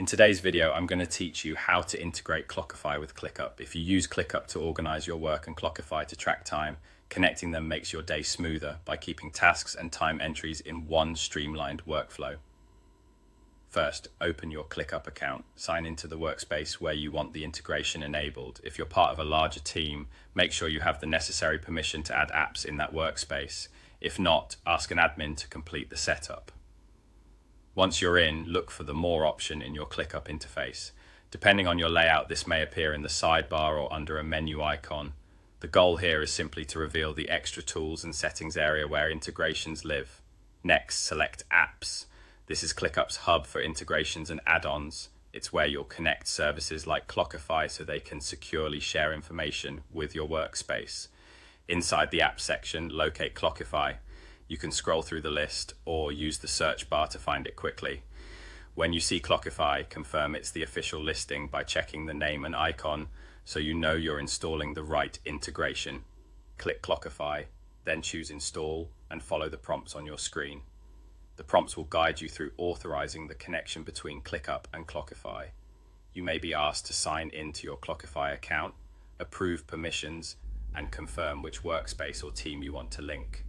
In today's video, I'm going to teach you how to integrate Clockify with ClickUp. If you use ClickUp to organize your work and Clockify to track time, connecting them makes your day smoother by keeping tasks and time entries in one streamlined workflow. First, open your ClickUp account. Sign into the workspace where you want the integration enabled. If you're part of a larger team, make sure you have the necessary permission to add apps in that workspace. If not, ask an admin to complete the setup. Once you're in, look for the More option in your ClickUp interface. Depending on your layout, this may appear in the sidebar or under a menu icon. The goal here is simply to reveal the extra tools and settings area where integrations live. Next, select Apps. This is ClickUp's hub for integrations and add-ons. It's where you'll connect services like Clockify so they can securely share information with your workspace. Inside the Apps section, locate Clockify. You can scroll through the list or use the search bar to find it quickly. When you see Clockify, confirm it's the official listing by checking the name and icon so you know you're installing the right integration. Click Clockify, then choose Install and follow the prompts on your screen. The prompts will guide you through authorizing the connection between ClickUp and Clockify. You may be asked to sign into your Clockify account, approve permissions, and confirm which workspace or team you want to link.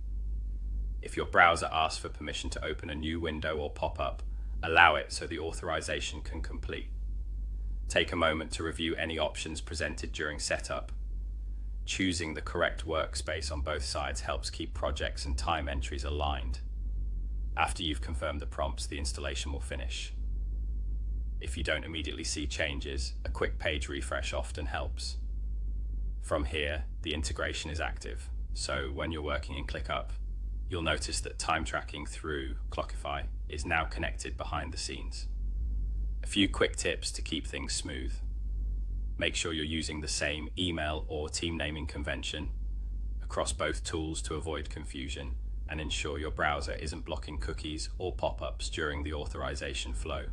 If your browser asks for permission to open a new window or pop-up, allow it so the authorization can complete. Take a moment to review any options presented during setup. Choosing the correct workspace on both sides helps keep projects and time entries aligned. After you've confirmed the prompts, the installation will finish. If you don't immediately see changes, a quick page refresh often helps. From here, the integration is active, so when you're working in ClickUp, you'll notice that time tracking through Clockify is now connected behind the scenes. A few quick tips to keep things smooth. Make sure you're using the same email or team naming convention across both tools to avoid confusion, and ensure your browser isn't blocking cookies or pop-ups during the authorization flow.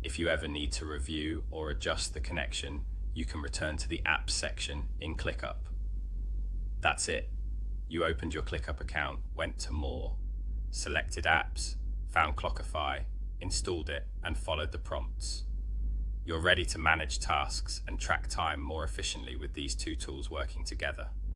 If you ever need to review or adjust the connection, you can return to the Apps section in ClickUp. That's it. You opened your ClickUp account, went to More, selected Apps, found Clockify, installed it, and followed the prompts. You're ready to manage tasks and track time more efficiently with these two tools working together.